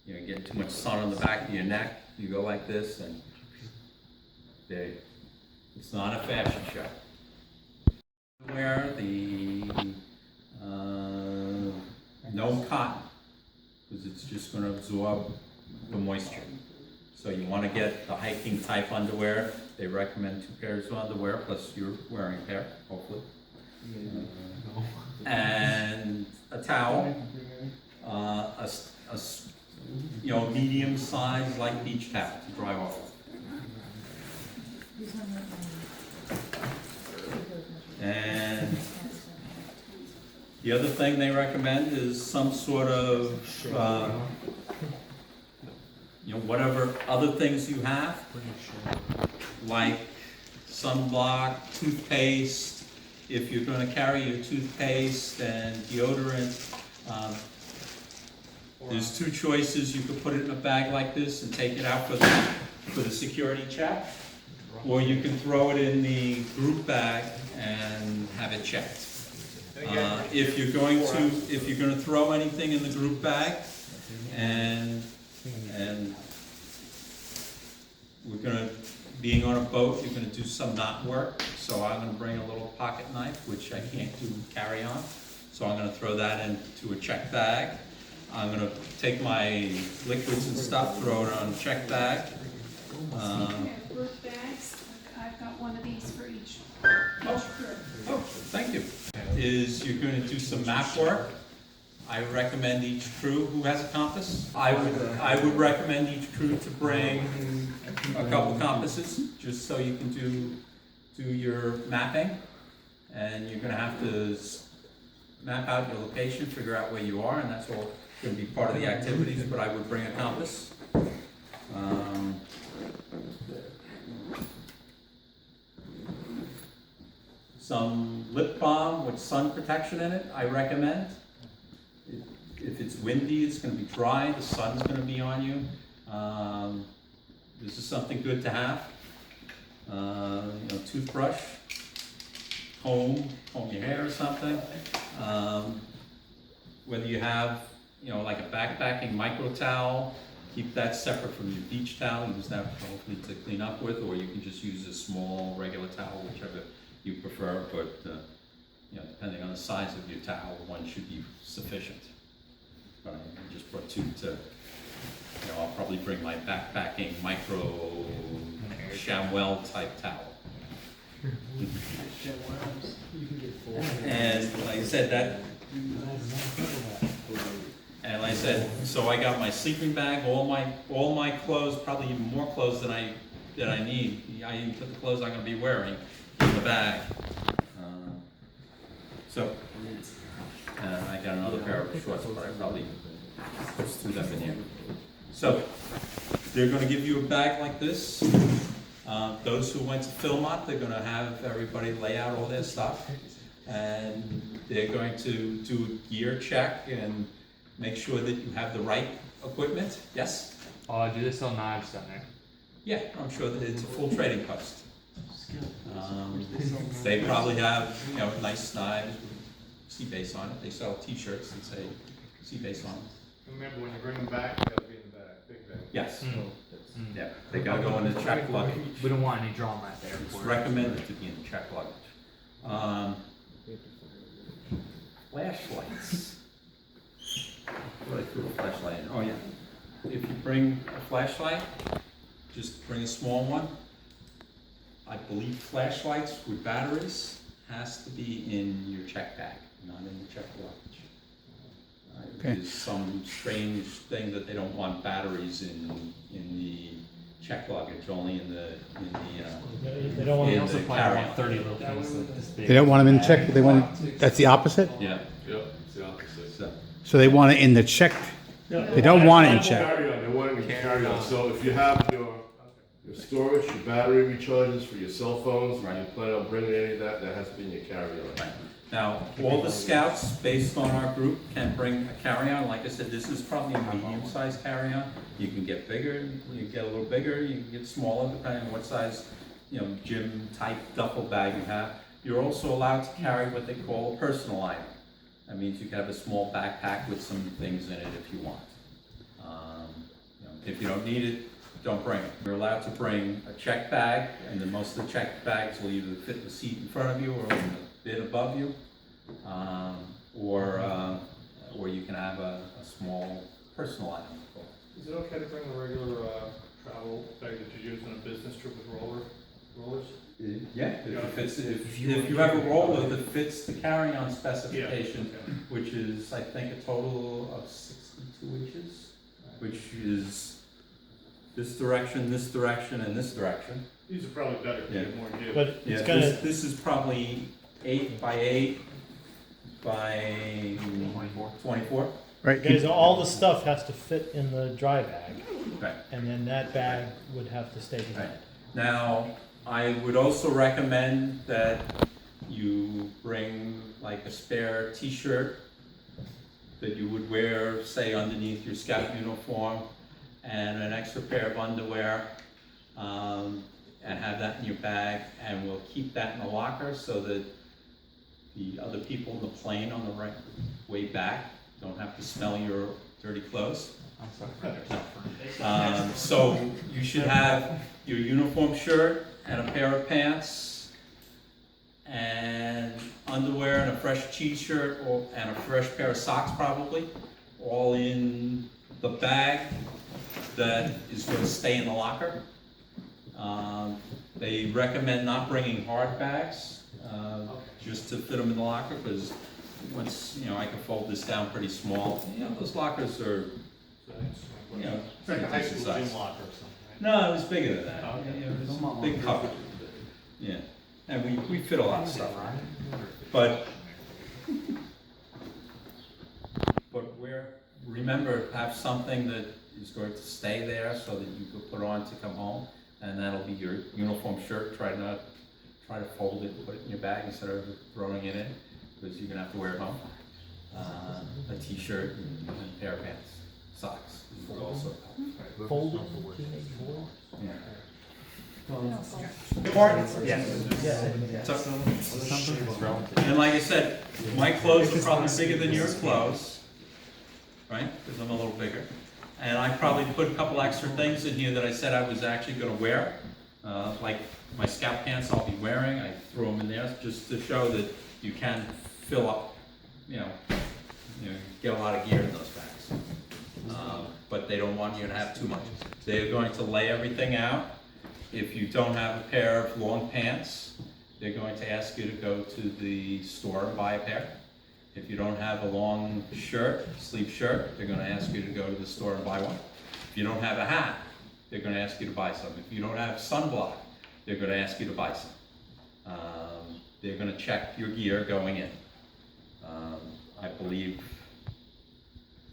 you know, getting too much sun on the back of your neck, you go like this, and it's not a fashion show. Wear the no cotton, because it's just going to absorb the moisture. So you want to get the hiking type underwear. They recommend 2 pairs of underwear, plus you're wearing a pair, hopefully. And a towel, you know, medium size, like beach towel to dry off. And the other thing they recommend is some sort of, you know, whatever other things you have, like sunblock, toothpaste. If you're going to carry your toothpaste and deodorant, there's 2 choices. You could put it in a bag like this and take it out for the security check, or you can throw it in the group bag and have it checked. If you're going to throw anything in the group bag, and being on a boat, you're going to do some knot work. So I'm going to bring a little pocket knife, which I can't carry on. So I'm going to throw that into a check bag. I'm going to take my liquids and stuff, throw it on a check bag. Group bags. I've got one of these for each crew. Oh, thank you. You're going to do some map work. I recommend each crew who has a compass. I would recommend each crew to bring a couple compasses, just so you can do your mapping. And you're going to have to map out your location, figure out where you are, and that's all going to be part of the activities. But I would bring a compass. Some lip balm with sun protection in it, I recommend. If it's windy, it's going to be dry, the sun's going to be on you. This is something good to have. You know, toothbrush, comb your hair or something. Whether you have, you know, like a backpacking micro towel, keep that separate from your beach towel. Use that hopefully to clean up with, or you can just use a small regular towel, whichever you prefer. But you know, depending on the size of your towel, one should be sufficient. But I just brought 2 to, you know, I'll probably bring my backpacking micro chamois type towel. And like I said, so I got my sleeping bag, all my clothes, probably even more clothes than I need. I even put the clothes I'm going to be wearing in the bag. I got another pair of shorts, but I probably just threw them in here. So they're going to give you a bag like this. Those who went to Philmont, they're going to have everybody lay out all their stuff, and they're going to do a gear check and make sure that you have the right equipment. Yes? Do they sell knives down there? Yeah, I'm sure that it's a full trading post. They probably have, you know, nice knives with SeaBase on it. They sell T-shirts that say SeaBase on them. Remember, when you bring them back, they gotta be in the bag, big bag. Yes. Yeah, they gotta go in the checked luggage. We don't want any draw mat there. It's recommended to be in the checked luggage. Flashlights. What did I throw a flashlight in? Oh yeah. If you bring a flashlight, just bring a small one. I believe flashlights with batteries has to be in your check bag, not in the checked luggage. Okay. There's some strange thing that they don't want batteries in the checked luggage, only in the They don't want in to also the probably carry-on. want 30 little things like this big. They don't want them in check, they want, that's the opposite? Yeah. Yep, it's the opposite. So they want it in the check, they don't want it in check. Carry-on, they want it in carry-on. So if you have your storage, your battery recharges for your cell phones, and you plan on bringing any of that, that has to be in your carry-on. Right. Now, all the scouts, based on our group, can bring a carry-on. Like I said, this is probably a medium-sized carry-on. You can get bigger, you can get a little bigger, you can get smaller, depending on what size, you know, gym-type duffel bag you have. You're also allowed to carry what they call a personal item. That means you can have a small backpack with some things in it if you want. you don't need it, don't bring it. You're allowed to bring a check bag, and then most of the check bags will either fit the seat in front of you or in the bit above you. Or you can have a small personal item. Is it okay to bring a regular travel bag that you use on a business trip with rollers? Yeah, if you have a roller that fits the carry-on specification, Yeah, okay. which is, I think, a total of 62 inches, which is this direction, and this direction. These are probably better if you have more gear. But Yeah, it's gonna, this is probably 8 by 8 by 24. Right, guys, all the stuff has to fit in the dry bag, Right. and then that bag would have to stay Right. behind. Now, I would also recommend that you bring like a spare t-shirt that you would wear, say, underneath your scout uniform, and an extra pair of underwear, and have that in your bag, and we'll keep that in the locker so that the other people in the plane on the way back don't have to smell your dirty clothes. So you should have your uniform shirt and a pair of pants and underwear and a fresh t-shirt and a fresh pair of socks probably, all in the bag that is going to stay in the locker. They recommend not bringing hard bags, just to fit them in the locker, because once, I can fold this down pretty small. Those lockers are, It's like a high school size. gym locker or something. No, it was bigger than that. Oh, okay. It was a big cupboard. Yeah, and we fit a lot of stuff. But remember, have something that is going to stay there so that you can put on to come home, and that'll be your uniform shirt. Try to fold it and put it in your bag instead of throwing it in, because you're gonna have to wear it home. A t-shirt and a pair of pants, socks would also help. Folded teenage boy? Yeah. And like I said, my clothes are probably bigger than your clothes, right? Because I'm a little bigger. And I probably put a couple extra things in here that I said I was actually gonna wear. Like my scout pants I'll be wearing, I threw them in there just to show that you can fill up, get a lot of gear in those bags. But they don't want you to have too much. They're going to lay everything out. If you don't have a pair of long pants, they're going to ask you to go to the store and buy a pair. If you don't have a long shirt, sleeve shirt, they're gonna ask you to go to the store and buy one. If you don't have a hat, they're gonna ask you to buy some. If you don't have sunblock, they're gonna ask you to buy some. They're gonna check your gear going in. I believe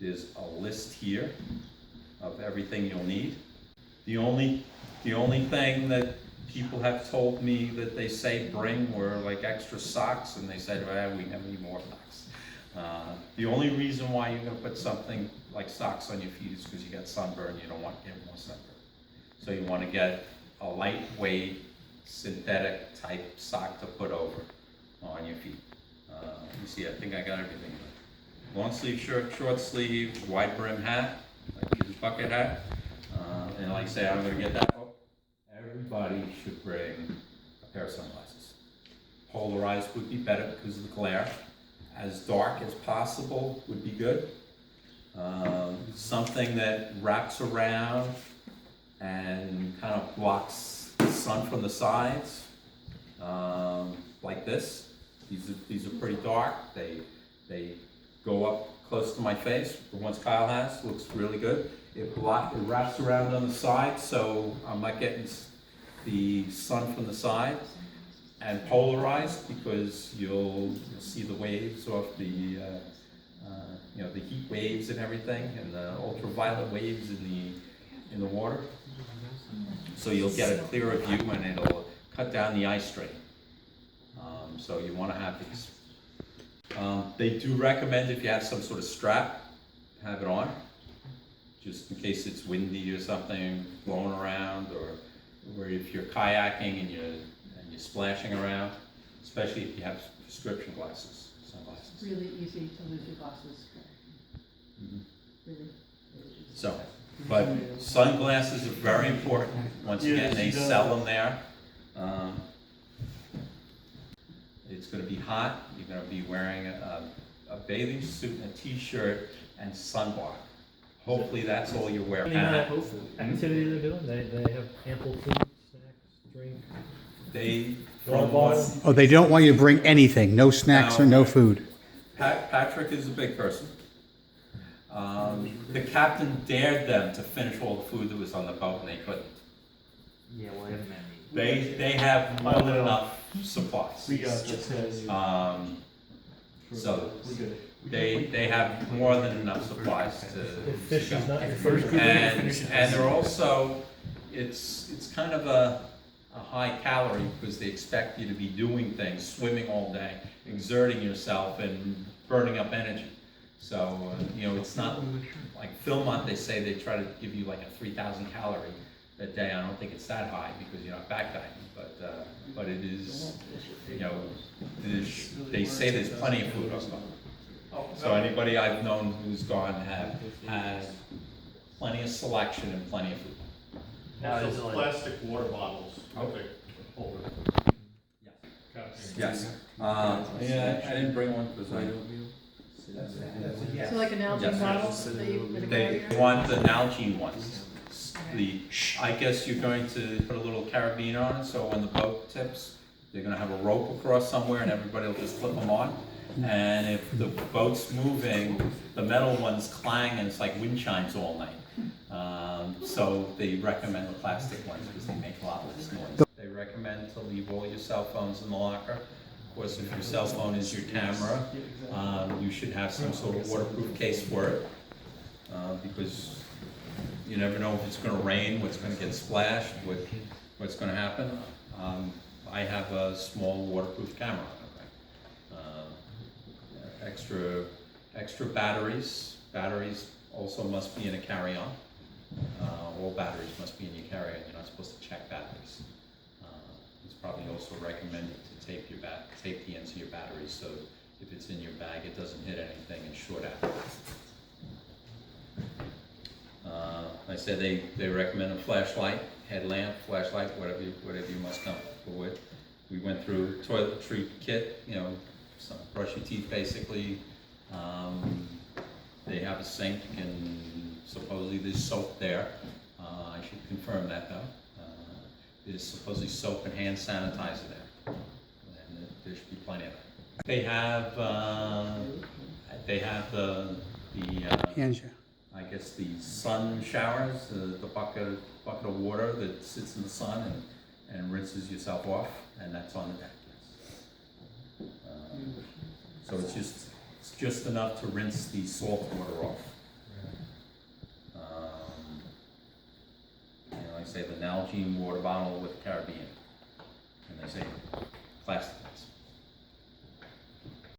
there's a list here of everything you'll need. The only thing that people have told me that they say bring were like extra socks, and they said, well, we never need more socks. The only reason why you're gonna put something like socks on your feet is because you got sunburn, you don't want to get more sunburn. So you want to get a lightweight, synthetic type sock to put over on your feet. You see, I think I got everything. Long sleeve shirt, short sleeve, wide brim hat, like your bucket hat. And like I say, I'm gonna get that. Everybody should bring a pair of sunglasses. Polarized would be better because of the glare. As dark as possible would be good. Something that wraps around and kind of blocks the sun from the sides, like this. These are pretty dark. They go up close to my face. The ones Kyle has looks really good. It wraps around on the side, so I'm not getting the sun from the side. And polarized, because you'll see the waves off the heat waves and everything, and the ultraviolet waves in the water. So you'll get a clearer view, and it'll cut down the eye strain. So you want to have these. They do recommend, if you have some sort of strap, have it on, just in case it's windy or something blowing around, or if you're kayaking and you're splashing around, especially if you have prescription sunglasses. Really easy to lose your glasses. Mhm. Really, really easy. So, But sunglasses are very important. Once again, they sell them there. It's gonna be hot. You're gonna be wearing a bathing suit and a t-shirt and sunblock. Hopefully that's all you wear. Any activity they're doing, they have ample food, snacks, drink. They, Water from what, bottle. Oh, they don't want you to bring anything, no snacks or no food. Patrick is a big person. The captain dared them to finish all the food that was on the boat and they couldn't. Yeah, well, I haven't had any. They have more than enough supplies. We got this. So they have more than enough supplies If fish to is go. not your first And they're also, it's kind of a high calorie because they expect you to be doing things, swimming all day, exerting yourself and burning up energy. So, it's not like Philmont, they say they try to give you like a 3,000 calorie a day. I don't think it's that high because you're not backpacking, but it is, they say there's plenty of food on board. So anybody I've known who's gone have had plenty of selection and plenty of food. Now, is it like, Plastic water bottles. Okay. Hold Yes. Yeah, I didn't bring one because So like an algae Yes. bottle that you would they carry? want the Nalgene ones. I guess you're going to put a little carabiner on it, so when the boat tips, they're gonna have a rope across somewhere and everybody will just flip them on. And if the boat's moving, the metal ones clang and it's like wind chimes all night. So they recommend the plastic ones because they make a lot less noise. They recommend to leave all your cell phones in the locker. Of course, if your cell phone is your camera, you should have some sort of waterproof case for it. Because you never know if it's gonna rain, what's gonna get splashed, what's gonna happen. I have a small waterproof camera. Extra batteries. Batteries also must be in a carry-on. All batteries must be in your carry-on. You're not supposed to check batteries. It's probably also recommended to tape the ends of your batteries so if it's in your bag, it doesn't hit anything and short out. I said they recommend a flashlight, headlamp, flashlight, whatever you must comfortable with. We went through toiletry kit, some brush your teeth basically. They have a sink and supposedly there's soap there. I should confirm that though. There's supposedly soap and hand sanitizer there. And there should be plenty of it. They have I guess the sun showers, the bucket of water that sits in the sun and rinses yourself off, and that's on the deck. So it's just enough to rinse the salt water off. Like I say, the Nalgene water bottle with Caribbean, and they say plastic ones.